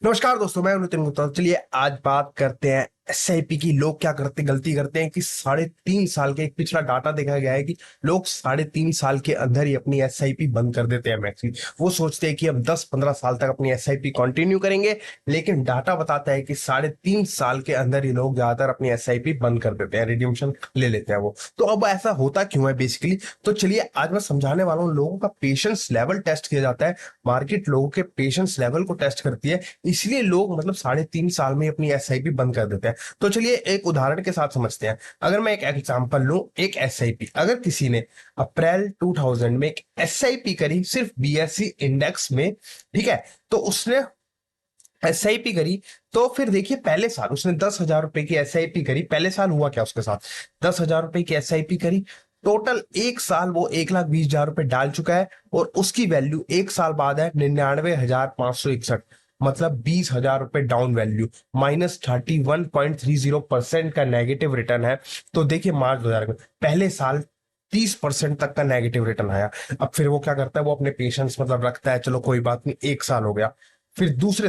नमस्कार दोस्तों, मैं नितिन गुप्ता। चलिए आज बात करते हैं एसआईपी की। लोग क्या करते गलती करते हैं कि 3.5 साल के एक पिछला डाटा देखा गया है कि लोग 3.5 साल के अंदर ही अपनी एसआईपी बंद कर देते हैं मैक्सिमम। वो सोचते हैं कि हम 10-15 साल तक अपनी एसआईपी कंटिन्यू करेंगे, लेकिन डाटा बताता है कि 3.5 साल के अंदर ही लोग ज्यादातर अपनी एसआईपी बंद कर देते हैं, रिड्यूमशन ले लेते हैं वो। तो अब ऐसा होता क्यों है बेसिकली, तो चलिए आज मैं समझाने वाला हूँ। लोगों का पेशेंस लेवल टेस्ट किया जाता है, मार्केट लोगों के पेशेंस लेवल को टेस्ट करती है, इसलिए लोग 3.5 साल में अपनी एसआईपी बंद कर देते हैं। तो चलिए एक उदाहरण के साथ समझते हैं। अगर मैं एक एग्जांपल लूं, एक एसआईपी अगर किसी ने अप्रैल 2000 में एक एसआईपी करी सिर्फ बीएसई इंडेक्स में, ठीक है, तो उसने एसआईपी करी। तो फिर देखिए पहले साल उसने 10,000 रुपए की एसआईपी करी। पहले साल हुआ क्या उसके साथ, 10,000 रुपए की एसआईपी करी, टोटल एक साल वो 1,20,000 रुपए डाल चुका है और उसकी वैल्यू एक साल बाद है 99,561। मतलब 20,000 रुपए डाउन वैल्यू, -31.30% का नेगेटिव रिटर्न है। तो देखिए मार्च 2000 में पहले साल 30% तक का नेगेटिव रिटर्न आया। अब फिर वो क्या करता है, वो अपने पेशेंस रखता है, चलो कोई बात नहीं, एक साल हो गया। फिर दूसरे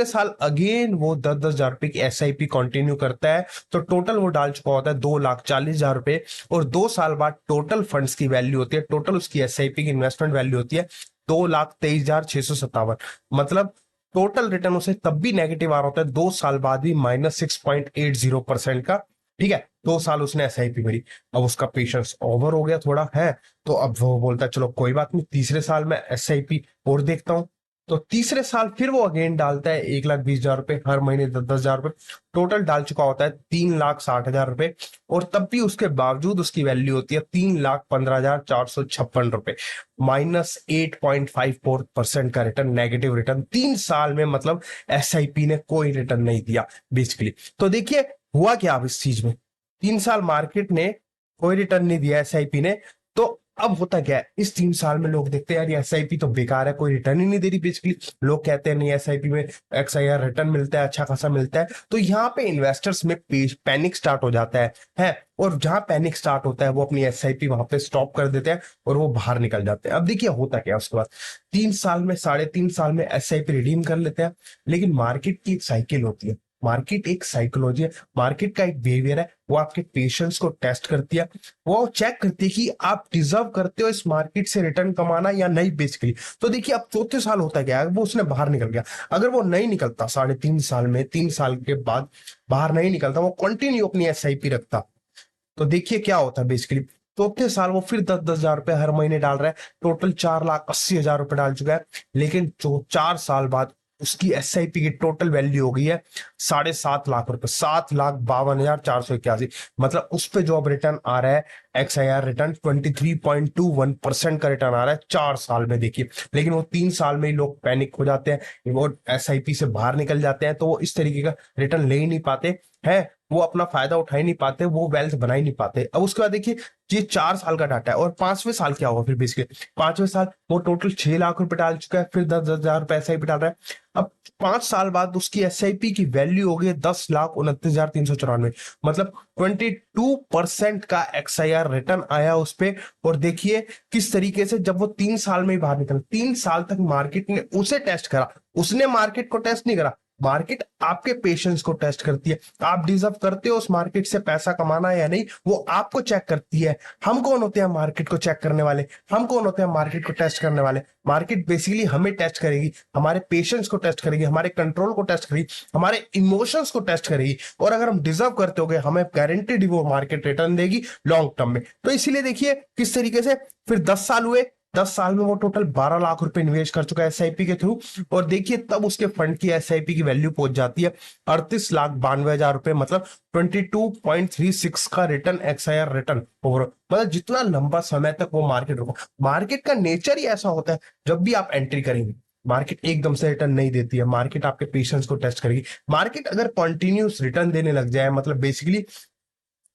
साल अगेन वो 10,000 रुपए की एसआईपी कंटिन्यू करता है। तो टोटल वो डाल चुका होता है 2,40,000 रुपए। और 2 साल बाद टोटल फंड्स की वैल्यू होती है, टोटल उसकी एसआईपी की इन्वेस्टमेंट वैल्यू होती है 2,23,657। मतलब टोटल रिटर्न उसे तब भी नेगेटिव आ रहा होता है 2 साल बाद भी -6.80% का। ठीक है, 2 साल उसने एसआईपी भरी। अब उसका पेशेंस ओवर हो गया थोड़ा है, तो अब वो बोलता है चलो कोई बात नहीं, तीसरे साल में एसआईपी और देखता हूं। तो तीसरे साल फिर वो अगेन डालता है 1,20,000 रुपए, हर महीने 10,10,000 रुपए। टोटल डाल चुका होता है 3,60,000 रुपए। और तब भी उसके बावजूद उसकी वैल्यू होती है 3,15,456 रुपए। -8.54% का रिटर्न, नेगेटिव रिटर्न 3 साल में। मतलब एसआईपी ने कोई रिटर्न नहीं दिया बेसिकली। तो देखिए हुआ क्या अब इस चीज में, 3 साल मार्केट ने कोई रिटर्न नहीं दिया एसआईपी ने। तो अब होता क्या है, इस 3 साल में लोग देखते हैं यार ये एसआईपी तो बेकार है, कोई रिटर्न ही नहीं दे रही बेसिकली। लोग कहते हैं नहीं, एसआईपी में एक्सआईआर रिटर्न मिलता है, अच्छा खासा मिलता है। तो यहाँ पे इन्वेस्टर्स में पैनिक स्टार्ट हो जाता है। और जहां पैनिक स्टार्ट होता है वो अपनी एसआईपी वहां पे स्टॉप कर देते हैं और वो बाहर निकल जाते हैं। अब देखिए होता क्या है उसके बाद, 3 साल में 3.5 साल में एसआईपी रिडीम कर लेते हैं। लेकिन मार्केट की एक साइकिल होती है, मार्केट एक साइकोलॉजी है, मार्केट का एक बिहेवियर है। वो आपके पेशेंस को टेस्ट करती है, वो चेक करती है कि आप डिजर्व करते हो इस मार्केट से रिटर्न कमाना या नहीं बेसिकली। तो देखिए अब चौथे साल होता है क्या, वो उसने बाहर निकल गया। अगर वो नहीं निकलता 3.5 साल में, 3 साल के बाद बाहर नहीं निकलता, वो कंटिन्यू अपनी एसआईपी रखता, तो देखिए क्या होता है बेसिकली। चौथे साल वो फिर 10,10,000 रुपए हर महीने डाल रहा है, टोटल 4,80,000 रुपए डाल चुका है। लेकिन जो 4 साल बाद उसकी एसआईपी की टोटल वैल्यू हो गई है 7.5 लाख रुपए, 7,52,481। मतलब उस पे जो अब रिटर्न आ रहा है, एक्सआईआर रिटर्न 23.21% का रिटर्न आ रहा है 4 साल में, देखिए। लेकिन वो 3 साल में ही लोग पैनिक हो जाते हैं, वो एसआईपी से बाहर निकल जाते हैं, तो वो इस तरीके का रिटर्न ले ही नहीं पाते हैं, वो अपना फायदा उठा ही नहीं पाते, वो वेल्थ बना ही नहीं पाते। अब उसके बाद देखिए ये 4 साल का डाटा है। और 5वें साल क्या होगा फिर बेसिकली, 5वें साल वो टोटल 6 लाख रुपए डाल चुका है, फिर 10,000 रुपए एसआईपी डाल रहा है। अब 5 साल बाद उसकी एसआईपी की वैल्यू हो गई 10,29,394। मतलब 22% का एक्सआईआर रिटर्न आया उस पे। और देखिए किस तरीके से, जब वो 3 साल में ही बाहर निकला, 3 साल तक मार्केट ने उसे टेस्ट करा, उसने मार्केट को टेस्ट नहीं करा। मार्केट आपके पेशेंस को टेस्ट करती है, आप डिजर्व करते हो उस मार्केट से पैसा कमाना या नहीं, वो आपको चेक करती है। हम कौन होते हैं मार्केट को चेक करने वाले, हम कौन होते हैं मार्केट को टेस्ट करने वाले। मार्केट बेसिकली हमें टेस्ट करेगी, हमारे पेशेंस को टेस्ट करेगी, हमारे कंट्रोल को टेस्ट करेगी, हमारे इमोशंस को टेस्ट करेगी। और अगर हम डिजर्व करते हो हमें गारंटेड वो मार्केट रिटर्न देगी लॉन्ग टर्म में। तो इसीलिए देखिए किस तरीके से फिर 10 साल हुए, 10 साल में वो टोटल 12 लाख रुपए निवेश कर चुका है एसआईपी के थ्रू। और देखिए तब उसके फंड की एसआईपी की वैल्यू पहुंच जाती है 38,92,000 रुपए। मतलब 22.36 का रिटर्न, एक्सआईआर रिटर्न ओवर। मतलब जितना लंबा समय तक वो मार्केट रुका, मार्केट का नेचर ही ऐसा होता है, जब भी आप एंट्री करेंगे मार्केट एकदम से रिटर्न नहीं देती है, मार्केट आपके पेशेंस को टेस्ट करेगी। मार्केट अगर कंटिन्यूस रिटर्न देने लग जाए, मतलब बेसिकली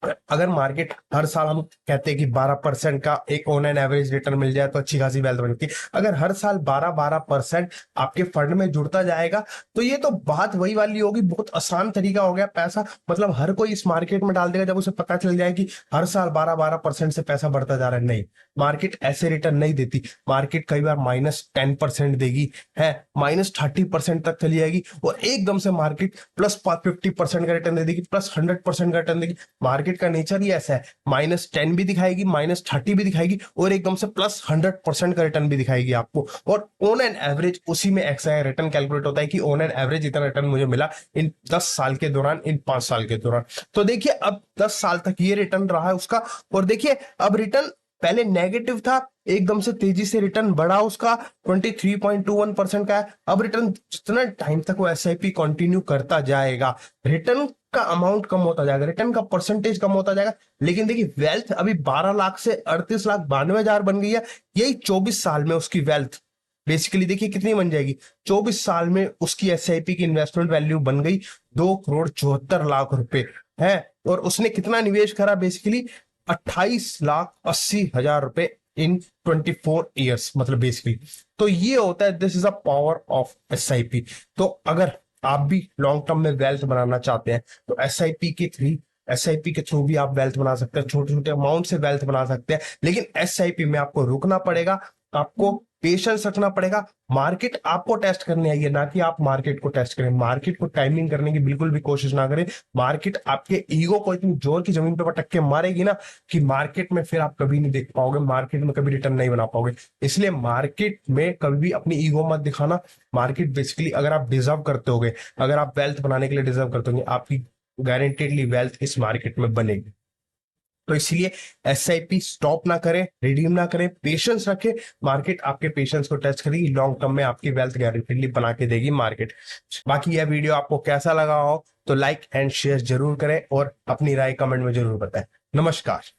अगर मार्केट हर साल, हम कहते हैं कि 12% का एक ऑन एन एवरेज रिटर्न मिल जाए तो अच्छी खासी वेल्थ बनती है। अगर हर साल 12% आपके फंड में जुड़ता जाएगा तो ये तो बात वही वाली होगी, बहुत आसान तरीका हो गया पैसा, मतलब हर कोई इस मार्केट में डाल देगा जब उसे पता चल जाए कि हर साल 12% से पैसा बढ़ता जा रहा है। नहीं, मार्केट ऐसे रिटर्न नहीं देती। मार्केट कई बार -10% देगी, है -30% तक चली जाएगी, और एकदम से मार्केट +50% का रिटर्न दे देगी, +100% का रिटर्न देगी। मार्केट का नेचर ही ऐसा है, -10 भी दिखाएगी, -30 भी दिखाएगी, और एकदम से +100% का रिटर्न भी दिखाएगी आपको। और ऑन एन एवरेज उसी में एक्सआई रिटर्न कैलकुलेट होता है कि ऑन एन एवरेज इतना रिटर्न मुझे मिला इन 10 साल के दौरान, इन 5 साल के दौरान। तो देखिए अब 10 साल तक ये रिटर्न रहा है उसका, और देखिए अब रिटर्न पहले नेगेटिव था, एकदम से तेजी से रिटर्न बढ़ा उसका, 23.21% का है। अब रिटर्न जितना टाइम तक वो एसआईपी कंटिन्यू करता जाएगा, रिटर्न का अमाउंट कम होता जाएगा, रिटर्न का परसेंटेज कम होता जाएगा। लेकिन देखिए वेल्थ अभी 12 लाख से 38,92,000 बन गई है। यही 24 साल में उसकी वेल्थ बेसिकली देखिए कितनी बन जाएगी। 24 साल में उसकी एसआईपी की इन्वेस्टमेंट वैल्यू बन गई 2,74,00,000 रुपए है। और उसने कितना निवेश करा, बेसिकली 28,80,000 रुपए इन 24 ईयर्स, मतलब बेसिकली। तो ये होता है, this is a power of SIP. तो अगर आप भी लॉन्ग टर्म में वेल्थ बनाना चाहते हैं तो एसआईपी के थ्रू भी आप वेल्थ बना सकते हैं, छोटे छोटे अमाउंट से वेल्थ बना सकते हैं। लेकिन एसआईपी में आपको रुकना पड़ेगा, आपको पेशेंस रखना पड़ेगा। मार्केट आपको टेस्ट करने आई है, ना कि आप मार्केट को टेस्ट करें। मार्केट को टाइमिंग करने की बिल्कुल भी कोशिश ना करें। मार्केट आपके ईगो को इतनी जोर की जमीन पर पटक के मारेगी ना कि मार्केट में फिर आप कभी नहीं देख पाओगे, मार्केट में कभी रिटर्न नहीं बना पाओगे। इसलिए मार्केट में कभी भी अपनी ईगो मत दिखाना। मार्केट बेसिकली अगर आप डिजर्व करते होगे, अगर आप वेल्थ बनाने के लिए डिजर्व करते होंगे, आपकी गारंटेडली वेल्थ इस मार्केट में बनेगी। तो इसलिए एसआईपी स्टॉप ना करें, रिडीम ना करें, पेशेंस रखें। मार्केट आपके पेशेंस को टेस्ट करेगी, लॉन्ग टर्म में आपकी वेल्थ गारंटीडली बना के देगी मार्केट। बाकी यह वीडियो आपको कैसा लगा हो तो लाइक एंड शेयर जरूर करें, और अपनी राय कमेंट में जरूर बताएं। नमस्कार।